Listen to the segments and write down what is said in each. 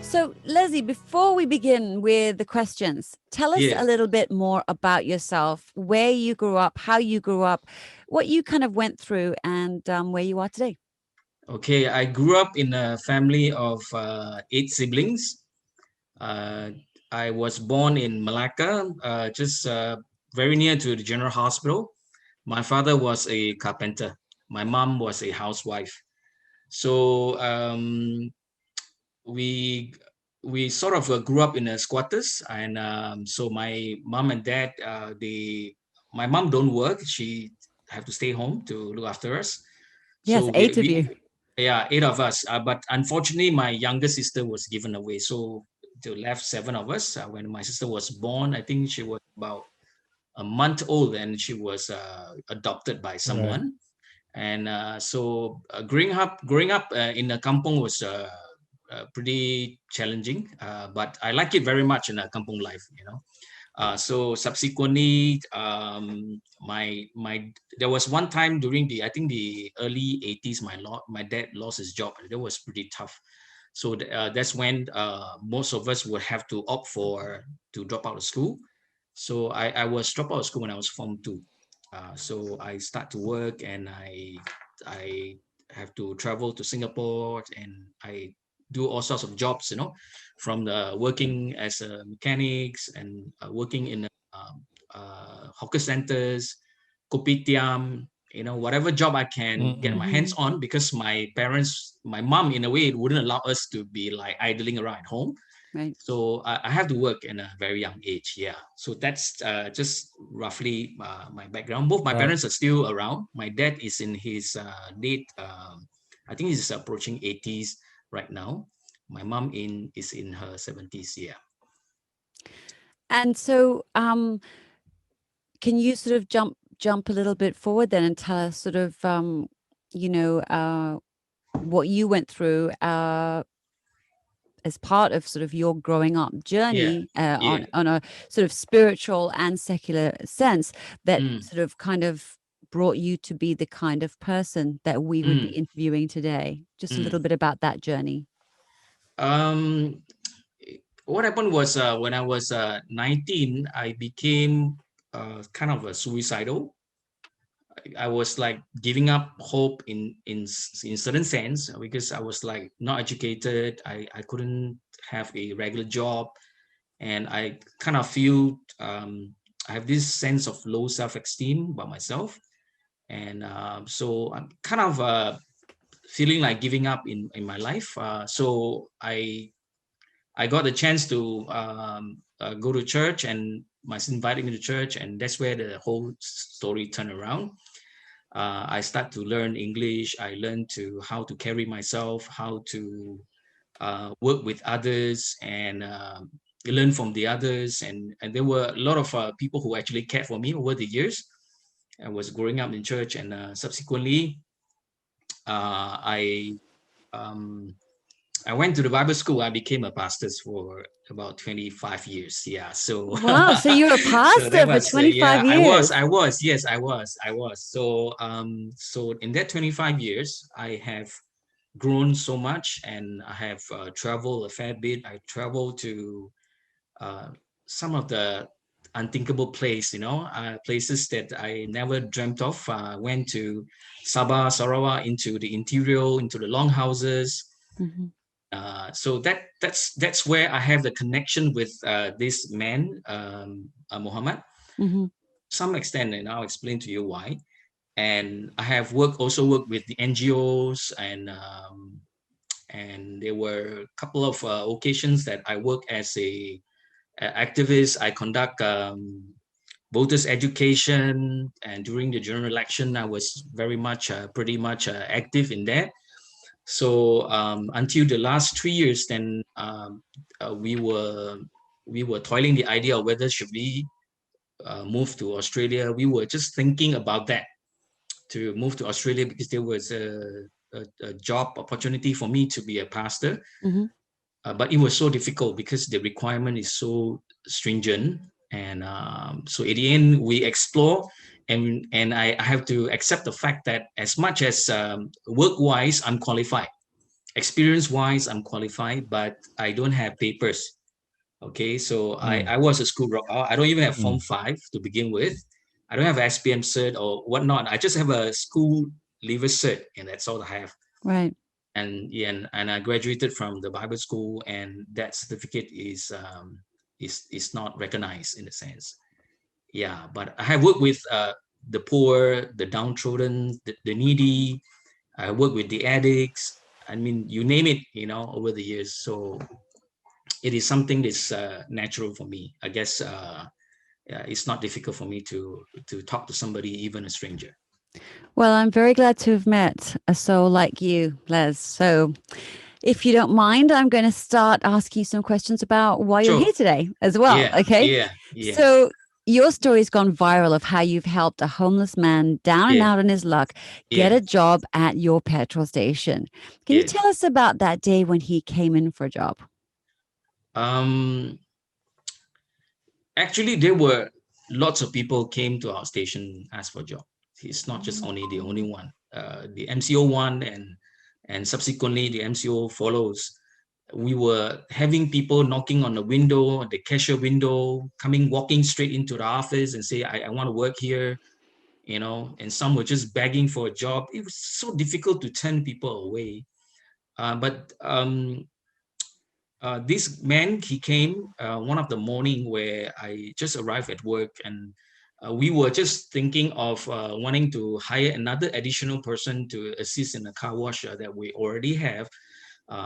So, Leslie, before we begin with the questions, tell us a Yeah. little bit more about yourself, where you grew up, how you grew up, what you kind of went through, and where you are today. Okay. I grew up in a family of 8 siblings. Uh, I was born in Malacca, just very near to the General Hospital. My father was a carpenter. My mom was a housewife. So we we sort of grew up in a squatters, and so my mom and dad, my mom don't work. She have to stay home to look after us. Yes, So 8 of you. yeah, 8 of us. But unfortunately, my younger sister was given away. So to left 7 of us. When my sister was born, I think she was about a month old, and she was adopted by Right. someone. And so growing up in a kampong was pretty challenging. But I like it very much in a kampong life. So subsequently, my there was one time during the, I think, the early 80s, my dad lost his job. That was pretty tough. So that's when most of us would have to opt for to drop out of school. So I was drop out of school when I was Form 2. So I start to work, and I have to travel to Singapore, and I do all sorts of jobs, from the working as a mechanics, and working in hawker centers, kopitiam, whatever job I can get my Mm-mm. hands on, because my mom, in a way, wouldn't allow us to be like idling around at home. Right. So I have to work in a very young age. Yeah. So that's just roughly my background. Both my Right. parents are still around. My dad is in his late, I think he's approaching 80s right now. My mom is in her 70s. Yeah. And so, can you sort of jump a little bit forward then and tell us sort of, what you went through as part of sort of your growing up Yeah. journey Yeah. on a sort of spiritual and secular sense that Mm, sort of kind of brought you to be the kind of person that we would be mm, interviewing today? Just a little mm. bit about that journey. Um, what happened was, when I was 19, I became kind of a suicidal. I was like giving up hope in certain sense, because I was like not educated. I couldn't have a regular job, and I kind of feel, I have this sense of low self-esteem about myself, and so I'm kind of feeling like giving up in my life. So I got a chance to go to church, and my son invited me to church, and that's where the whole story turned around. I start to learn English. I learned to how to carry myself, how to work with others, and learn from the others. And there were a lot of people who actually cared for me over the years. I was growing up in church, and subsequently, I um, I went to the Bible school. I became a pastor for about 25 years. Yeah. So, Wow, so you're a so that pastor for was, yeah, 25 years. yes, I was. So, so in that 25 years, I have grown so much, and I have traveled a fair bit. I traveled to uh, some of the unthinkable places that I never dreamt of. Went to Sabah, Sarawak, into the interior, into the longhouses. Mhm. So that's where I have the connection with this man, Muhammad. Mhm. Some extent, and I'll explain to you why. And I have also worked with the NGOs, and there were a couple of occasions that I work as a activist. I conduct voters education, and during the general election, I was very much, pretty much active in that. So until the last 3 years, then we were toiling the idea of whether should we move to Australia. We were just thinking about that, to move to Australia, because there was a job opportunity for me to be a pastor. Mhm. But it was so difficult because the requirement is so stringent. And so at the end, we explore, and I have to accept the fact that as much as work-wise I'm qualified, experience-wise, I'm qualified, but I don't have papers. Okay, so I was a school dropout. I don't even have Form 5 to begin with. I don't have SPM cert or whatnot. I just have a school leaver cert, and that's all I have. Right. And yeah, and I graduated from the Bible school, and that certificate is not recognized in a sense. Yeah, but I have worked with the poor, the downtrodden, the needy. I work with the addicts. I mean, you name it, you know, over the years. So it is something that's natural for me. I guess it's not difficult for me to talk to somebody, even a stranger. Well, I'm very glad to have met a soul like you, Les. So if you don't mind, I'm going to start asking you some questions about why you're Sure. here today as well. Yeah, Okay. yeah. So your story's gone viral of how you've helped a homeless man down and Yeah. out on his luck get Yeah. a job at your petrol station. Can you Yeah. tell us about that day when he came in for a job? Actually, there were lots of people came to our station ask for a job. It's not just only the only one. The MCO one and subsequently the MCO follows. We were having people knocking on the window, the cashier window, walking straight into the office and say, I want to work here, you know, and some were just begging for a job. It was so difficult to turn people away. But this man, he came one of the morning where I just arrived at work, and we were just thinking of wanting to hire another additional person to assist in the car wash that we already have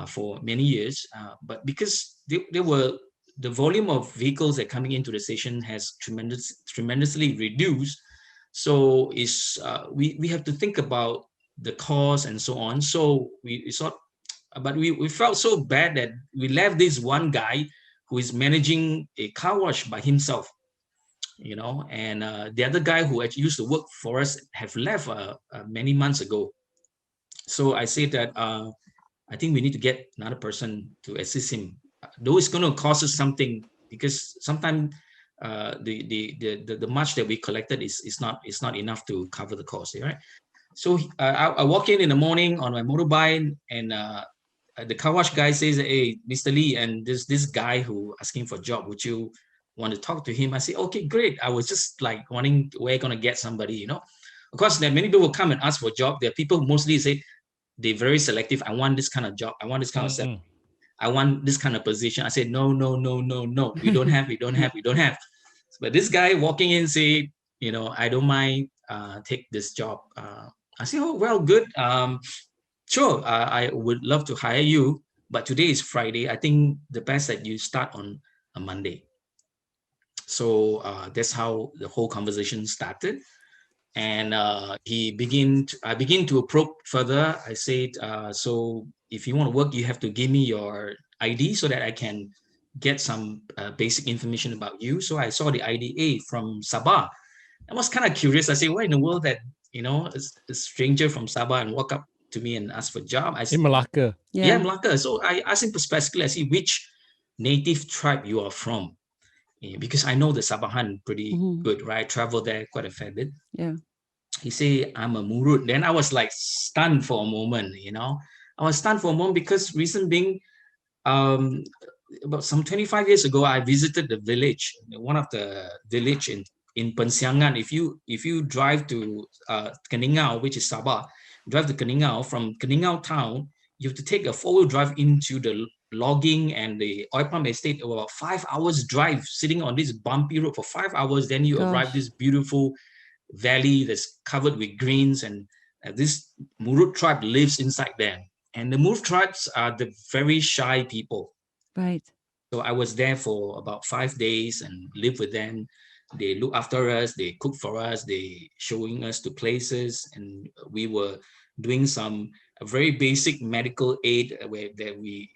for many years. But because the volume of vehicles that coming into the station has tremendously reduced, so we have to think about the cost and so on. So we thought, but we felt so bad that we left this one guy who is managing a car wash by himself, you know, and the other guy who actually used to work for us have left many months ago. So I said that I think we need to get another person to assist him, though it's going to cost us something, because sometimes the much that we collected is not enough to cover the cost, right? So I walk in the morning on my motorbike, and the car wash guy says, "Hey, Mr. Lee, and this guy who asking for a job, would you want to talk to him?" I say, "Okay, great." I was just like wanting, we're gonna get somebody, you know. Of course, there are many people will come and ask for a job. There are people who mostly say they're very selective. I want this kind of job. I want this kind of stuff. I want this kind of position. I said, no, no, no, no, no. We don't have. We don't have. We don't have. But this guy walking in say, you know, I don't mind take this job. I say, oh well, good. Sure, I would love to hire you, but today is Friday. I think the best that you start on a Monday. So that's how the whole conversation started. And I begin to approach further. I said, so if you want to work, you have to give me your ID so that I can get some basic information about you. So I saw the IDA from Sabah. I was kind of curious. I said, why in the world that, you know, a stranger from Sabah and walk up to me and ask for a job? I said, in Malacca. Yeah, Malacca. So I asked him specifically, I see which native tribe you are from. Yeah, because I know the Sabahan pretty good, right? I traveled there quite a fair bit. Yeah. He said, I'm a Murut. Then I was like stunned for a moment, you know. I was stunned for a moment because reason being, about some 25 years ago, I visited the village, one of the village in Pensiangan. If you drive to Keningau, which is Sabah, drive to Keningau, from Keningau town, you have to take a 4-wheel drive into the logging and the oil palm estate, about 5 hours drive, sitting on this bumpy road for 5 hours. Then you arrive this beautiful valley that's covered with greens, and this Murut tribe lives inside there. And the Murut tribes are the very shy people. Right. So I was there for about 5 days and lived with them. They look after us, they cook for us, they showing us to places, and we were doing some very basic medical aid where that we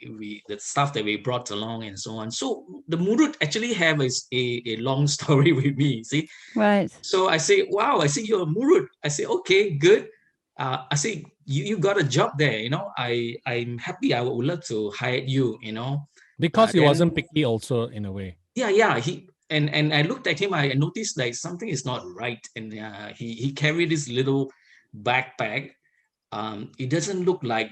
the stuff that we brought along and so on. So the Murut actually have a long story with me. See, right. So I say, wow, I say you're a Murut. I say, okay, good. I say you got a job there. You know, I'm happy. I would love to hire you. You know, because he wasn't picky also in a way. Yeah. He and I looked at him. I noticed like something is not right, and he carried this little backpack. It doesn't look like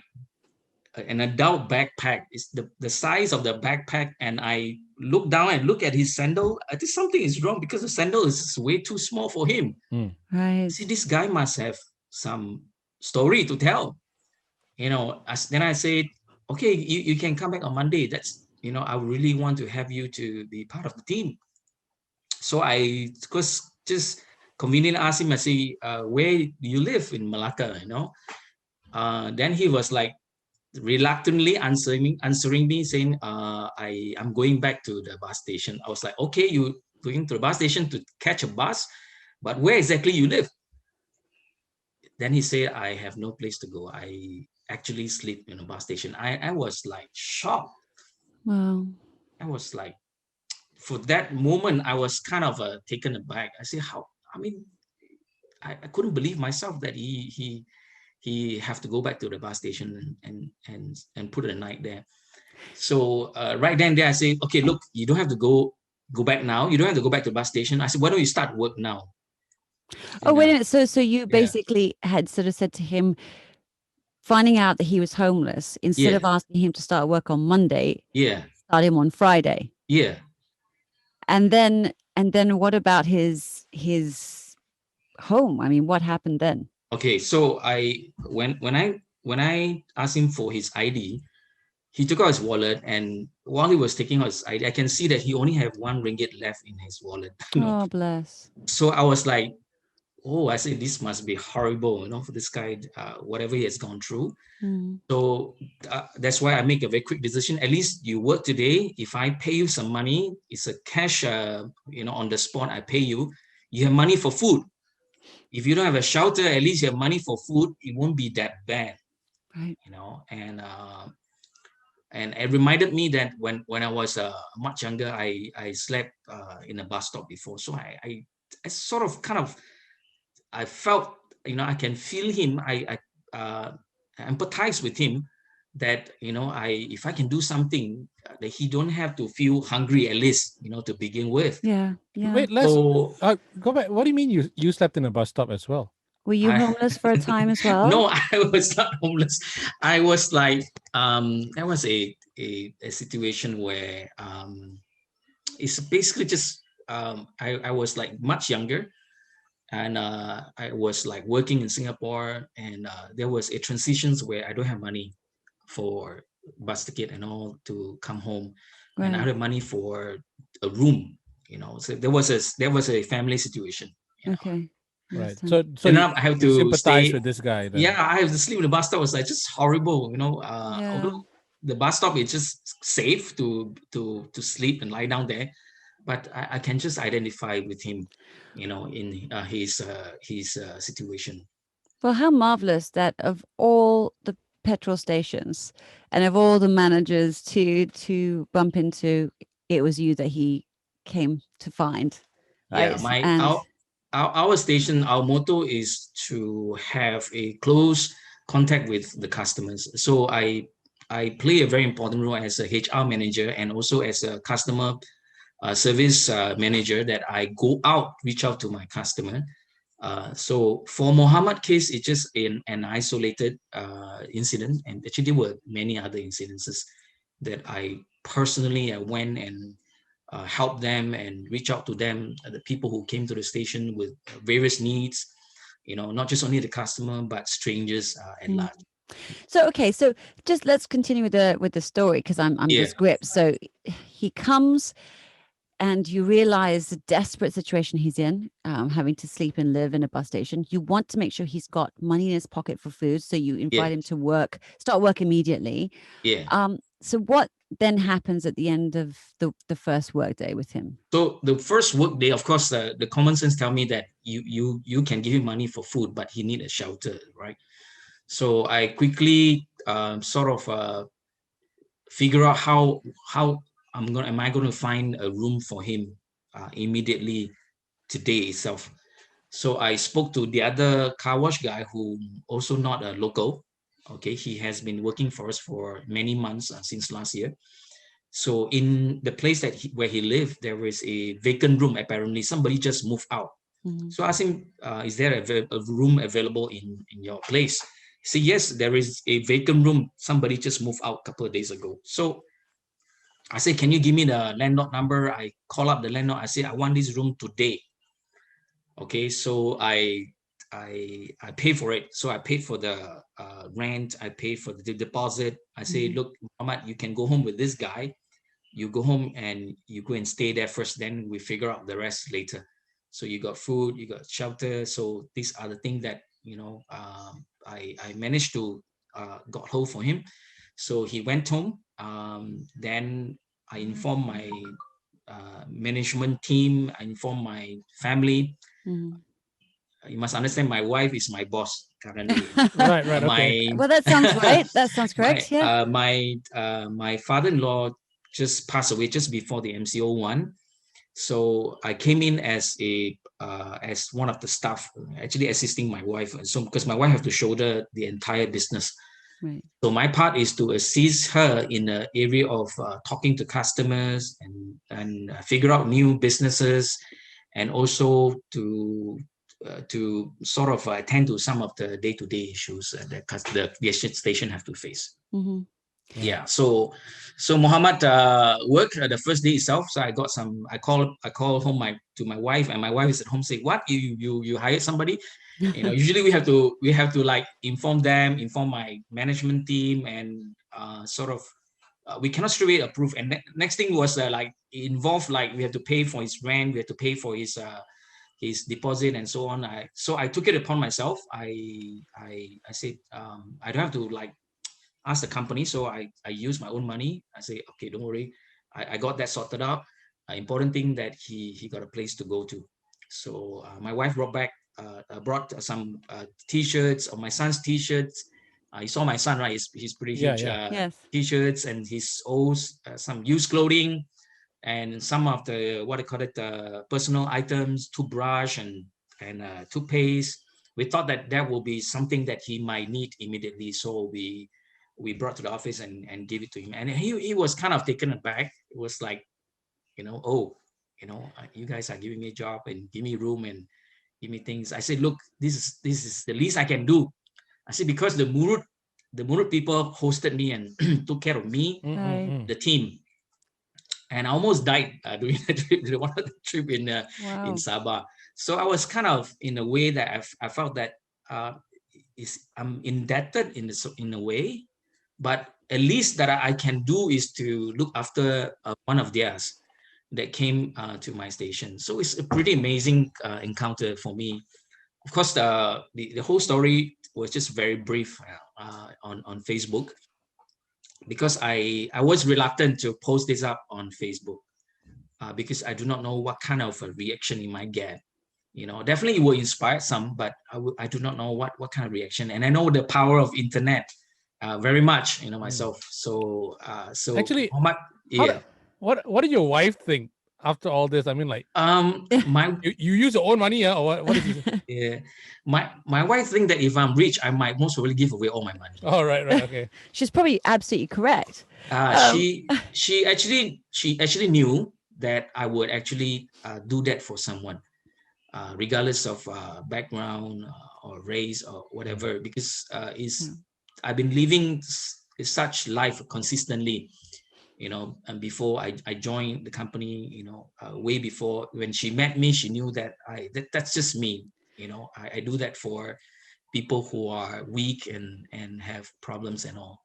an adult backpack. It's the size of the backpack, and I look down and look at his sandal. I think something is wrong because the sandal is way too small for him. Right. See, this guy must have some story to tell. Then I said, okay, you can come back on Monday. That's, I really want to have you to be part of the team. So I just conveniently asked him, I say, where do you live in Malacca, Then he was like reluctantly answering me, saying, I'm going back to the bus station. I was like, okay, you going to the bus station to catch a bus, but where exactly you live? Then he said, I have no place to go. I actually sleep in a bus station. I was like shocked. Wow. I was like, for that moment, I was kind of taken aback. I said, how? I mean, I couldn't believe myself that he have to go back to the bus station and put a night there. So right then there, I say, okay, look, you don't have to go back now. You don't have to go back to the bus station. I said, why don't you start work now? Oh, wait a minute. So you basically had sort of said to him, finding out that he was homeless, instead of asking him to start work on Monday, start him on Friday. Yeah. And then what about his home? I mean, what happened then? Okay, so when I asked him for his ID, he took out his wallet, and while he was taking out his ID, I can see that he only had 1 ringgit left in his wallet. Oh, bless. So I was like, oh, I said, this must be horrible, for this guy, whatever he has gone through. So that's why I make a very quick decision. At least you work today. If I pay you some money, it's a cash, on the spot, I pay you. You have money for food. If you don't have a shelter, at least you have money for food. It won't be that bad, right? And it reminded me that when I was much younger, I slept in a bus stop before. So I sort of kind of, I felt, I can feel him. I empathize with him that, if I can do something that he don't have to feel hungry, at least, to begin with. Yeah. Wait, let's go back. What do you mean you slept in a bus stop as well? Were you homeless for a time as well? No, I was not homeless. I was like, that was a situation where it's basically just, I was like much younger, and I was like working in Singapore, and there was a transitions where I don't have money for bus ticket and all to come home, and I had money for a room, so there was a family situation. Okay. Right. So now I have to sympathize stay with this guy. Then. Yeah, I have to sleep in the bus stop. It was like just horrible, Although the bus stop is just safe to sleep and lie down there, but I can just identify with him, in his situation. Well, how marvelous that of all the petrol stations and of all the managers to bump into, it was you that he came to find. Right? Yeah, our station, our motto is to have a close contact with the customers. So I play a very important role as a HR manager and also as a customer service manager, that I go out, reach out to my customer. So for Muhammad case, it's just an isolated incident, and actually there were many other incidences that I personally went and help them and reach out to them, the people who came to the station with various needs, not just only the customer, but strangers at large. So, okay, so just let's continue with the story, because I'm just gripped. So he comes and you realize the desperate situation he's in, having to sleep and live in a bus station. You want to make sure he's got money in his pocket for food. So you invite him to start work immediately. Yeah. So what then happens at the end of the first work day with him? So the first work day, of course, the common sense tell me that you can give him money for food, but he need a shelter, right? So I quickly sort of figure out how am I going to find a room for him immediately today itself. So I spoke to the other car wash guy, who also not a local. Okay, he has been working for us for many months since last year. So in the place where he lived, there is a vacant room. Apparently, somebody just moved out. So I asked him, is there a room available in your place? He said, yes, there is a vacant room. Somebody just moved out a couple of days ago. So I said, can you give me the landlord number? I call up the landlord. I said, I want this room today. Okay, so I pay for it. So I paid for the rent. I paid for the deposit. I say, look, Muhammad, you can go home with this guy. You go home and you go and stay there first. Then we figure out the rest later. So you got food, you got shelter. So these are the things that, you know, I managed to got hold for him. So he went home. Then I informed my management team. I informed my family. You must understand, my wife is my boss currently. Right, okay. Well, that sounds right. That sounds correct. My father-in-law just passed away just before the MCO one. So I came in as as one of the staff, actually assisting my wife. So because my wife has to shoulder the entire business. Right. So my part is to assist her in the area of talking to customers and figure out new businesses, and also to sort of attend to some of the day-to-day issues that the station have to face. Yeah. So Muhammad worked the first day itself. So I got some. I call home to my wife, and my wife is at home saying, "What, you hired somebody?" You know, usually we have to like inform my management team, and sort of we cannot straight away approve. And next thing was like involved, like we have to pay for his rent, we have to pay for his deposit and so on. So I took it upon myself. I said I don't have to like ask the company, so I use my own money. I say, okay, don't worry, I got that sorted out. Important thing that he got a place to go to. So my wife brought some t-shirts, or my son's t-shirts. You saw my son, right? He's pretty huge. Yes. T-shirts and his old some used clothing, and some of the what I call it personal items, toothbrush and toothpaste. We thought that will be something that he might need immediately, so we brought to the office and gave it to him, and he was kind of taken aback. It was like, oh, you guys are giving me a job and give me room and give me things. I said, look, this is the least I can do. I said, because the Murud people hosted me and took care of me, the team. And I almost died during the trip in Sabah. So I was kind of, in a way that I felt that I'm indebted in a way, but at least that I can do is to look after one of theirs that came to my station. So it's a pretty amazing encounter for me. Of course, the whole story was just very brief on Facebook, because I was reluctant to post this up on Facebook because I do not know what kind of a reaction it might get. Definitely it will inspire some, but I do not know what kind of reaction. And I know the power of internet very much, myself. So actually, Muhammad, what did your wife think after all this? I mean, like, you use your own money, or what did you think? Yeah, my wife think that if I'm rich, I might most probably give away all my money. Oh, right, okay. She's probably absolutely correct. She actually knew that I would actually do that for someone, regardless of background or race or whatever, because I've been living such life consistently, and before I joined the company, way before, when she met me, she knew that that's just me. I do that for people who are weak and have problems and all.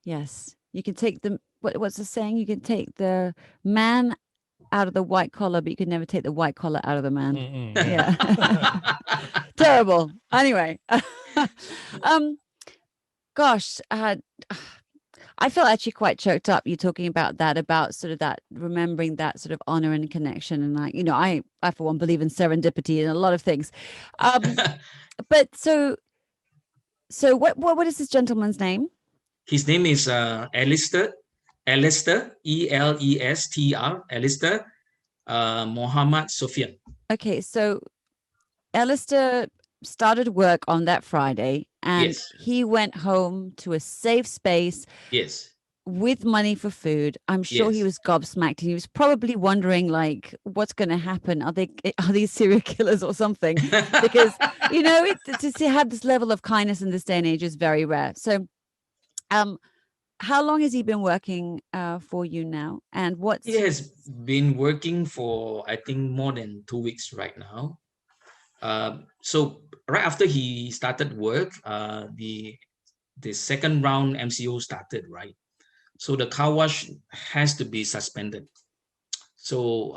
Yes, you can take what's the saying? You can take the man out of the white collar, but you can never take the white collar out of the man. Yeah. Terrible. Anyway, gosh, I felt actually quite choked up. You talking about that, about sort of that, remembering that sort of honor and connection. And like, I for one believe in serendipity and a lot of things. But so what is this gentleman's name? His name is Elester, ELESTR, Elester Muhammad Sofyan. Okay, so Elester started work on that Friday, and he went home to a safe space. Yes. with money for food. I'm sure he was gobsmacked, and he was probably wondering, like, what's going to happen? Are these serial killers or something? Because to have this level of kindness in this day and age is very rare. So how long has he been working for you now? And he has been working for, I think, more than 2 weeks right now. So right after he started work, the second round MCO started, right? So the car wash has to be suspended. So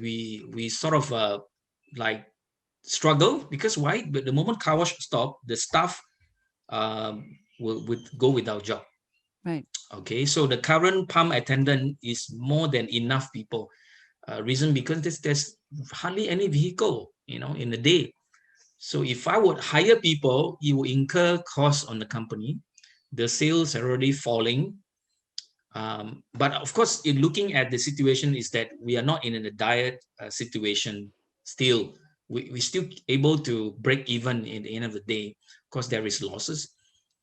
we sort of like struggle, because why? But the moment car wash stop, the staff will go without job. Right. Okay, so the current pump attendant is more than enough people. Reason because there's hardly any vehicle, in a day. So if I would hire people, it will incur costs on the company. The sales are already falling. But of course, in looking at the situation, is that we are not in a dire situation still. We're still able to break even in the end of the day, because there is losses.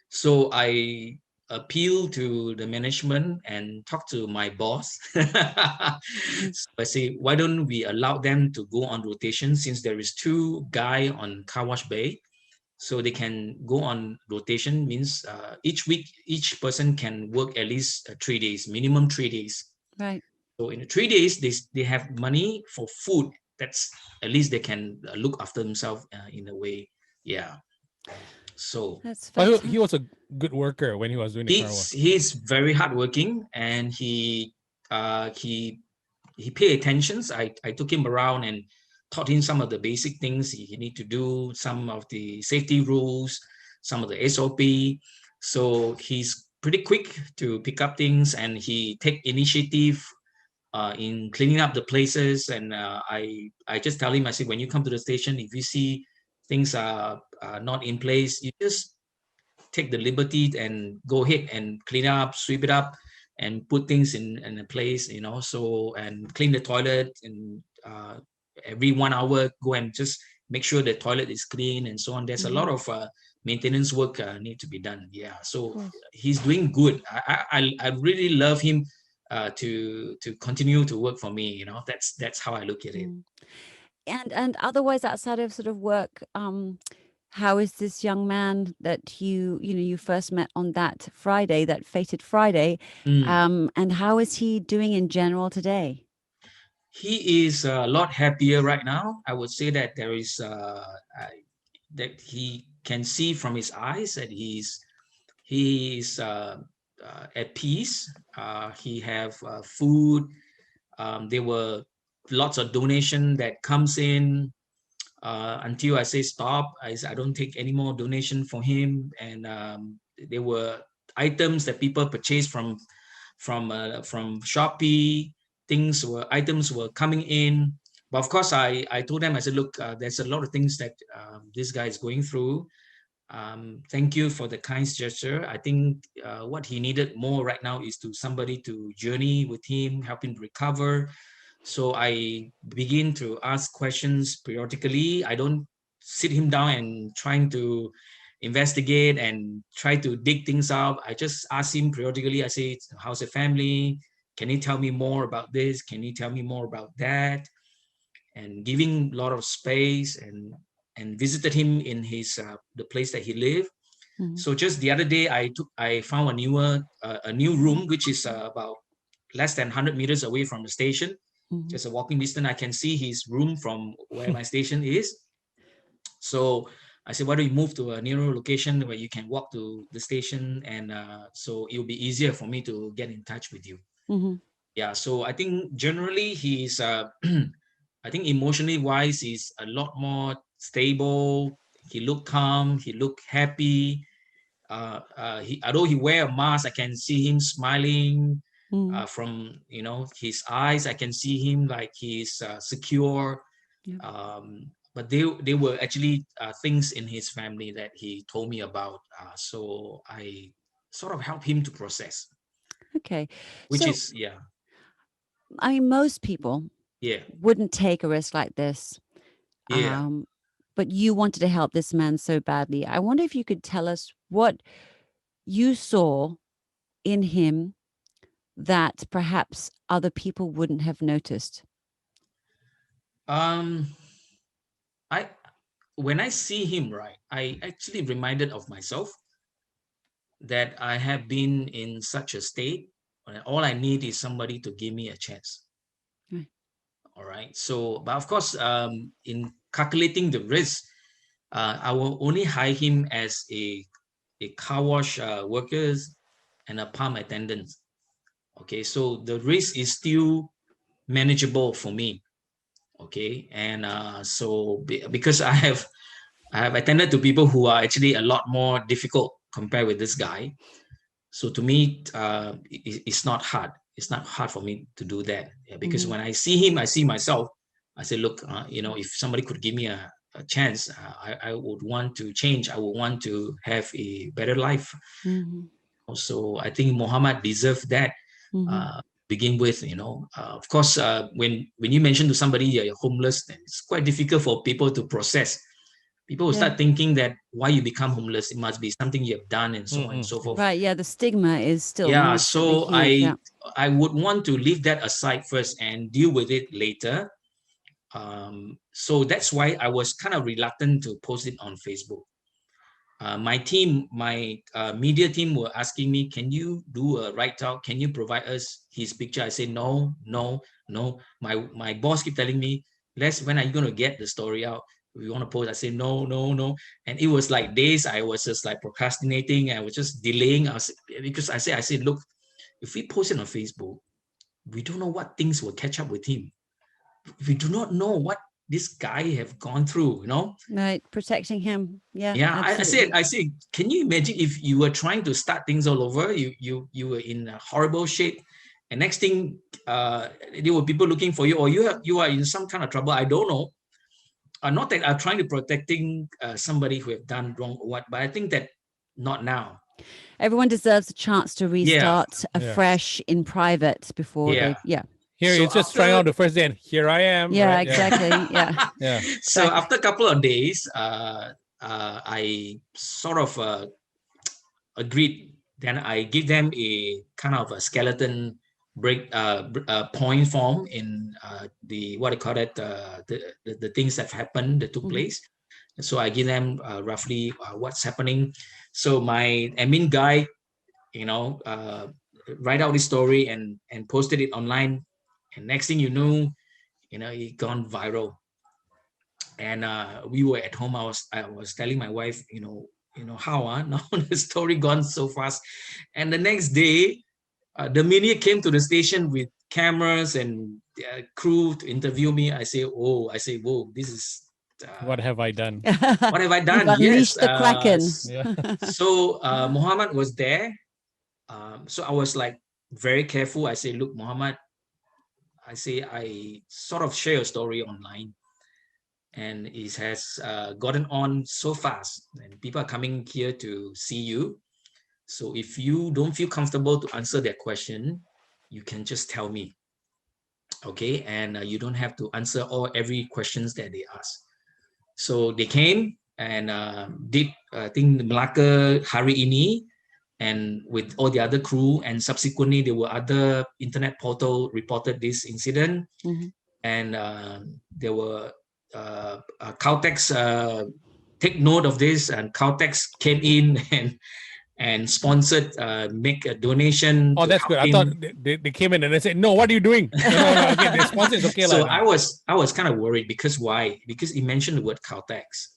So I appeal to the management and talk to my boss. So I say, why don't we allow them to go on rotation, since there is 2 guys on car wash bay, so they can go on rotation. Means each week, each person can work at least 3 days, minimum 3 days. Right. So in the 3 days, they have money for food. That's at least they can look after themselves in a way. Yeah. So he was a good worker when he was doing the car wash. He's very hardworking, and he paid attention. I took him around and taught him some of the basic things he need to do, some of the safety rules, some of the SOP. So he's pretty quick to pick up things, and he take initiative in cleaning up the places. And I just tell him, I say, when you come to the station, if you see things are not in place, you just take the liberty and go ahead and clean up, sweep it up, and put things in a place, so, and clean the toilet, and every 1 hour go and just make sure the toilet is clean, and so on. There's a lot of maintenance work need to be done. Yeah, so he's doing good. I really love him to continue to work for me. That's how I look at it. And otherwise, outside of sort of work, how is this young man that you first met on that Friday, that fated Friday, and how is he doing in general today? He is a lot happier right now. I would say that there is that he can see from his eyes that he is at peace. He have food. There were lots of donation that comes in. Until I say stop, I don't take any more donation for him. And there were items that people purchased from Shopee. Items were coming in. But of course, I told them, I said, look, there's a lot of things that this guy is going through. Thank you for the kind gesture. I think what he needed more right now is somebody to journey with him, help him recover. So I begin to ask questions periodically. I don't sit him down and trying to investigate and try to dig things out. I just ask him periodically. I say, how's the family? Can you tell me more about this? Can you tell me more about that? And giving a lot of space, and visited him in his the place that he lived. So just the other day, I found a new room, which is about less than 100 meters away from the station. Just a walking distance. I can see his room from where my station is. So I said, why don't you move to a nearer location where you can walk to the station, and so it'll be easier for me to get in touch with you. Yeah, so I think generally he's I think emotionally wise, he's a lot more stable. He looked calm, he looked happy. Although he wear a mask, I can see him smiling. From his eyes, I can see him like he's secure. But they were actually things in his family that he told me about. So I sort of help him to process. Okay. Which is I mean, most people wouldn't take a risk like this. But you wanted to help this man so badly. I wonder if you could tell us what you saw in him that perhaps other people wouldn't have noticed? When I see him, right, I actually reminded of myself that I have been in such a state. All I need is somebody to give me a chance. All right. So, but of course, in calculating the risk, I will only hire him as a car wash workers and a palm attendant. Okay, so the risk is still manageable for me. Okay, and so because I have attended to people who are actually a lot more difficult compared with this guy. So to me, it's not hard. It's not hard for me to do that, because when I see him, I see myself. I say, look, if somebody could give me a chance, I would want to change. I would want to have a better life. So I think Muhammad deserved that. Begin with, of course, when you mention to somebody you're homeless, then it's quite difficult for people to process. People will start thinking that why you become homeless, it must be something you have done and so on and so forth. Right. Yeah. The stigma is still. Yeah. So I would want to leave that aside first and deal with it later. So that's why I was kind of reluctant to post it on Facebook. My team, my media team were asking me, can you do a write-out? Can you provide us his picture? I said, no. My boss keep telling me, Les, when are you going to get the story out? We want to post. I said, no. And it was like days I was just like procrastinating. I was just delaying. Because I said, look, if we post it on Facebook, we don't know what things will catch up with him. We do not know what this guy have gone through, Right, protecting him. Yeah. I said, can you imagine if you were trying to start things all over? You were in a horrible shape, and next thing, there were people looking for you, or you are in some kind of trouble. I don't know. Not that I'm trying to protecting somebody who have done wrong or what, but I think that not now. Everyone deserves a chance to restart afresh in private before they. Yeah. Here, so it's just trying out the first day, and here I am. Yeah, right? exactly. Yeah. So after a couple of days, I sort of agreed. Then I give them a kind of a skeleton point form in the what I call it, the things that happened that took place. So I give them roughly what's happening. So my admin guy, write out the story and posted it online. And next thing you know, it gone viral. And we were at home. I was telling my wife, how now the story gone so fast. And the next day, the media came to the station with cameras and crew to interview me. I say, whoa, this is. What have I done? What have I done? Yes. The Kraken. So Muhammad was there. So I was like very careful. I say, look, Muhammad, I sort of share a story online, and it has gotten on so fast, and people are coming here to see you. So if you don't feel comfortable to answer their question, you can just tell me. Okay, and you don't have to answer every questions that they ask. So they came and did I think Melaka hari ini, and with all the other crew, and subsequently there were other internet portal reported this incident, and there were Caltex take note of this, and Caltex came in and sponsored, make a donation. Oh, that's good. I thought they came in and they said, no, what are you doing? No, okay, they sponsored, it's okay. So I was kind of worried because why? Because he mentioned the word Caltex.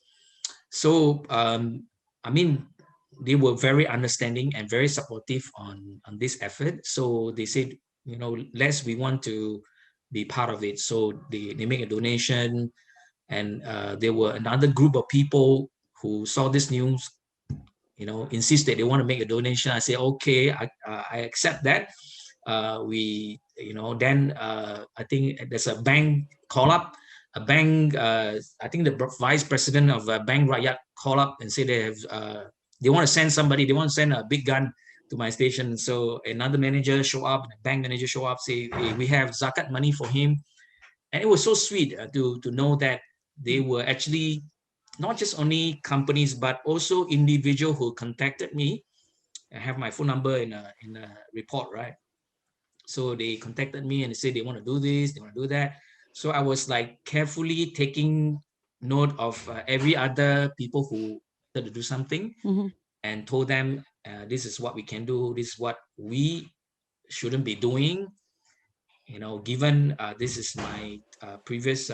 So I mean, they were very understanding and very supportive on this effort. So they said, Les, we want to be part of it. So they make a donation, and there were another group of people who saw this news, insist that they want to make a donation. I say, okay, I accept that. Then I think there's a bank call up. A bank, I think the vice president of Bank Rakyat call up and say they want to send somebody, they want to send a big gun to my station. So another manager show up, bank manager show up, say, hey, we have zakat money for him. And it was so sweet to know that they were actually not just only companies, but also individual who contacted me. I have my phone number in a report, right? So they contacted me and they said they want to do this, they want to do that. So I was like carefully taking note of every other people who wanted to do something, and told them, this is what we can do, this is what we shouldn't be doing. You know, given this is my previous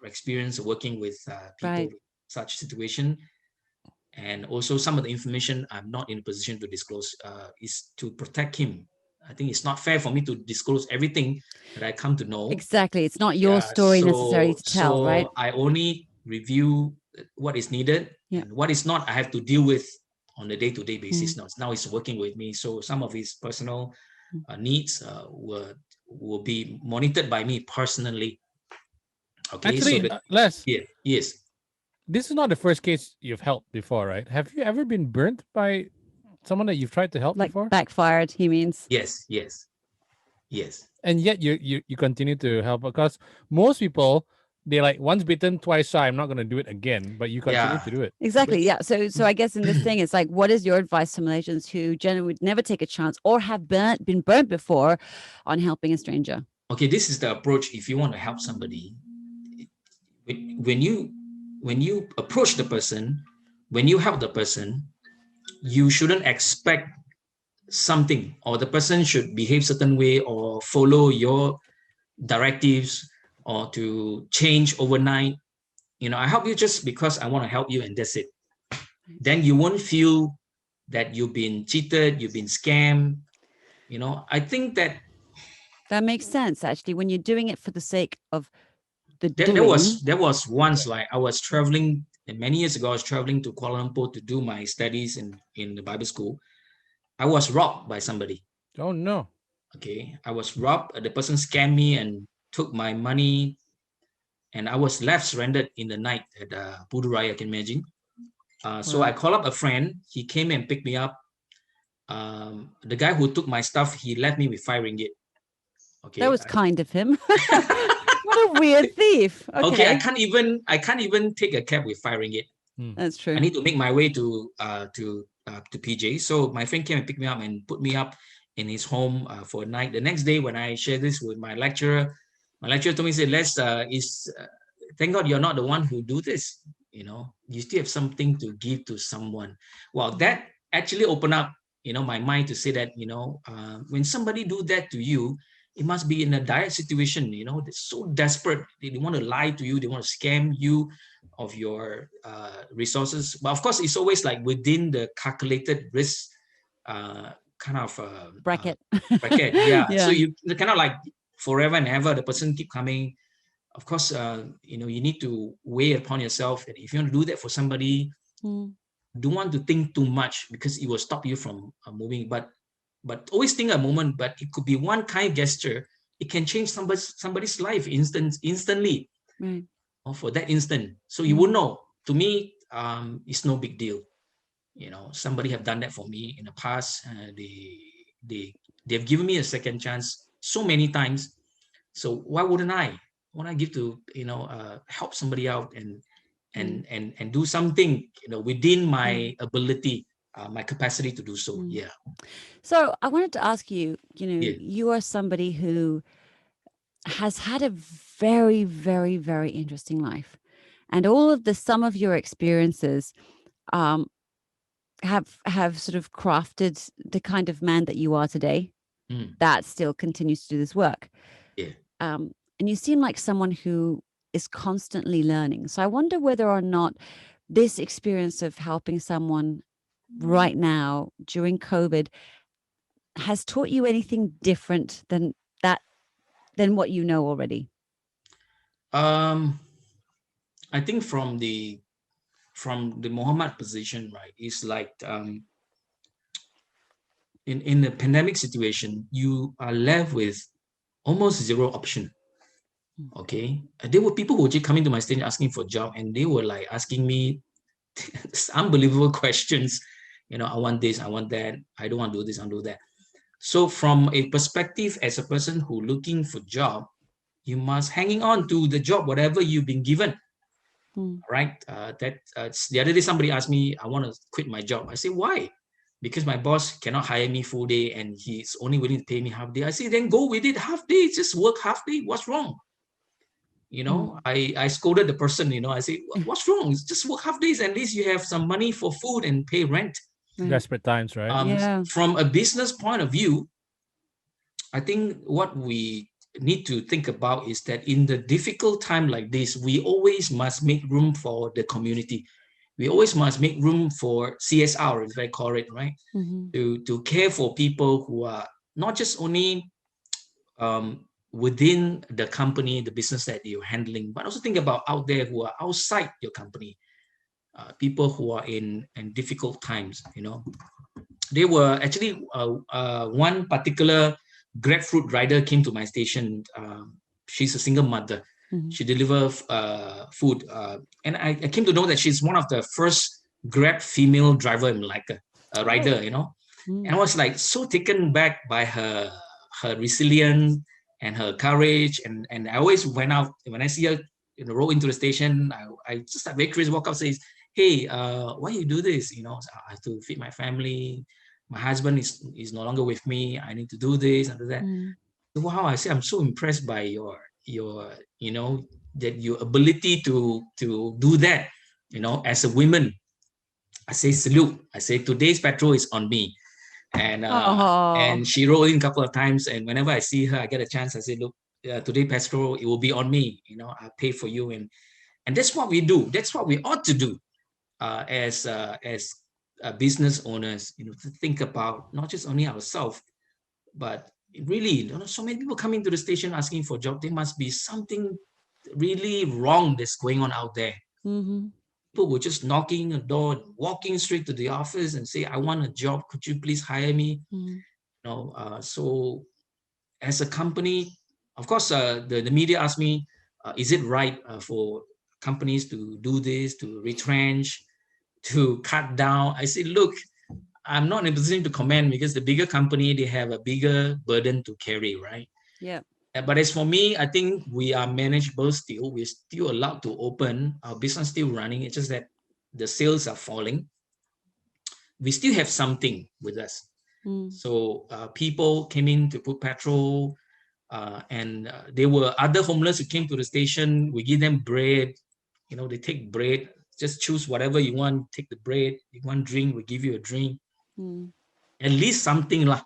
experience working with people with such situation, and also some of the information I'm not in a position to disclose is to protect him. I think it's not fair for me to disclose everything that I come to know. Exactly. It's not your story necessarily to tell, right? I only review what is needed, and what is not, I have to deal with on a day-to-day basis. Now he's working with me. So some of his personal needs will be monitored by me personally. Okay. Actually, Les. Yeah. Yes. This is not the first case you've helped before, right? Have you ever been burnt by someone that you've tried to help before? Backfired, he means. Yes. And yet you continue to help, because most people, they like, once bitten, twice shy. I'm not going to do it again, but you continue to do it. Exactly. Yeah. So I guess in this thing, it's like, what is your advice to Malaysians who generally would never take a chance or have been burnt before on helping a stranger? Okay, this is the approach. If you want to help somebody, when you approach the person, when you help the person, you shouldn't expect something, or the person should behave certain way or follow your directives or to change overnight. You know, I help you just because I want to help you, and that's it. Then you won't feel that you've been cheated, you've been scammed. You know, I think that makes sense, actually, when you're doing it for the sake of there was once, like, I was traveling, and many years ago I was traveling to Kuala Lumpur to do my studies in the Bible school. I was robbed by somebody. Oh no. Okay, I was robbed. The person scammed me and took my money, and I was left stranded in the night at Pudu Raya, I can imagine. So I called up a friend. He came and picked me up. The guy who took my stuff, he left me with 5 ringgit. Okay, that was kind of him. What a weird thief. Okay, I can't even take a cab with 5 ringgit. That's true. I need to make my way to PJ. So my friend came and picked me up and put me up in his home for a night. The next day, when I shared this with my lecturer told me, said, Les, thank God you're not the one who do this. You know, you still have something to give to someone. Well, that actually opened up, you know, my mind to say that, you know, when somebody do that to you, it must be in a dire situation. You know, they're so desperate. They want to lie to you. They want to scam you of your resources. But of course, it's always like within the calculated risk kind of bracket. Yeah. So you cannot like forever and ever the person keep coming. Of course, you know, you need to weigh upon yourself that if you want to do that for somebody, don't want to think too much, because it will stop you from moving. But always think a moment. But it could be one kind gesture. It can change somebody's life instantly, right? Or for that instant. So you would know. To me, it's no big deal. You know, somebody have done that for me in the past. They've given me a second chance so many times. So why wouldn't I? When I give to, you know, help somebody out and do something, you know, within my ability, my capacity to do so. Yeah. So I wanted to ask you, you know, you are somebody who has had a very, very, very interesting life, and all of some of your experiences have sort of crafted the kind of man that you are today that still continues to do this work. And you seem like someone who is constantly learning. So I wonder whether or not this experience of helping someone right now during COVID has taught you anything different than what you know already. I think from the Muhammad position, right, it's like in the pandemic situation, you are left with almost zero option. Okay, there were people who were just coming to my stage asking for a job, and they were like asking me unbelievable questions. You know, I want this, I want that, I don't want to do this, I do that. So from a perspective as a person who looking for job, you must hanging on to the job, whatever you've been given. Right? The other day somebody asked me, I want to quit my job. I say, why? because my boss cannot hire me full day and he's only willing to pay me half day. I say, then go with it half day, just work half day. What's wrong? You know, I scolded the person, you know, I say, what's wrong? Just work half days. At least you have some money for food and pay rent. Desperate times, right? From a business point of view, I think what we need to think about is that in the difficult time like this, we always must make room for the community. We always must make room for CSR, as I call it, right? To care for people who are not just only within the company, the business that you're handling, but also think about out there who are outside your company, people who are in difficult times, you know. They were actually one particular grapefruit rider came to my station. She's a single mother. She delivers food. And I came to know that she's one of the first Grab female driver in Malacca, rider, you know. And I was like so taken back by her resilience and her courage. And I always went out, when I see her roll into the station, I just like very curious, walk up, says, hey, why you do this? You know, I have to feed my family. My husband is no longer with me. I need to do this and do that. Wow, I say, I'm so impressed by your you know, that your ability to do that, you know, as a woman. I say salute. I say today's petrol is on me. And she rolled in a couple of times, and whenever I see her, I get a chance, I say, look, today petrol, it will be on me, you know, I'll pay for you. And that's what we do. That's what we ought to do as business owners, you know, to think about not just only ourselves, but really, you know, so many people coming to the station asking for a job. There must be something really wrong that's going on out there. People were just knocking a door, walking straight to the office and say, I want a job. Could you please hire me? You know, so as a company, of course, the media asked me, is it right for companies to do this, to retrench, to cut down? I say, look, I'm not in a position to comment because the bigger company, they have a bigger burden to carry, right? Yeah. But as for me, I think we are manageable still. We're still allowed to open. Our business still running. It's just that the sales are falling. We still have something with us. So people came in to put petrol, and there were other homeless who came to the station. We give them bread. You know, they take bread. Just choose whatever you want. Take the bread. You want drink, we give you a drink. At least something lah.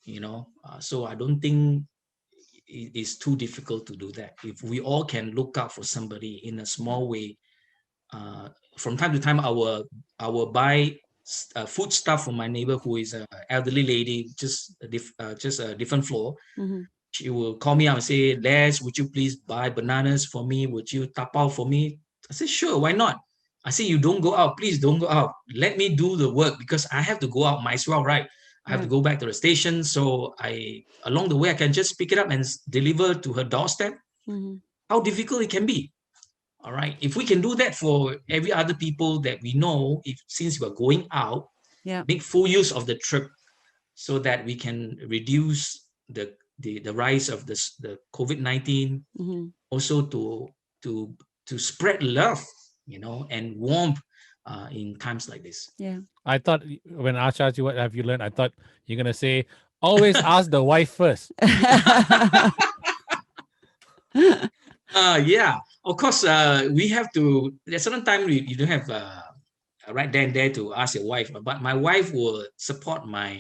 You know, so I don't think it is too difficult to do that. If we all can look out for somebody in a small way, from time to time, I will buy food stuff from my neighbor who is an elderly lady, just a different floor. She will call me out and say, Les, would you please buy bananas for me? Would you tap out for me? I said, sure, why not? I say, you don't go out, please don't go out. Let me do the work because I have to go out myself, right? I have to go back to the station. So along the way, I can just pick it up and deliver to her doorstep. How difficult it can be. All right. If we can do that for every other people that we know, since we're going out, make full use of the trip so that we can reduce the rise of the COVID-19, also to spread love, you know, and warmth in times like this. Yeah. I thought when I asked you what have you learned, I thought you're gonna say always ask the wife first. Yeah, of course. We have to. There's certain time you don't have right then and there to ask your wife, but my wife will support my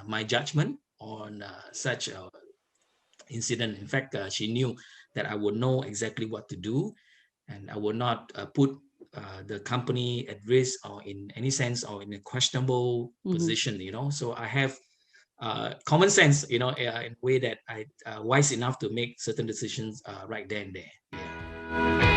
my judgment on such an incident. In fact, she knew that I would know exactly what to do, and I would not put the company at risk or in any sense or in a questionable position. You know, so I have common sense, you know, in a way that I wise enough to make certain decisions right then and there. Yeah.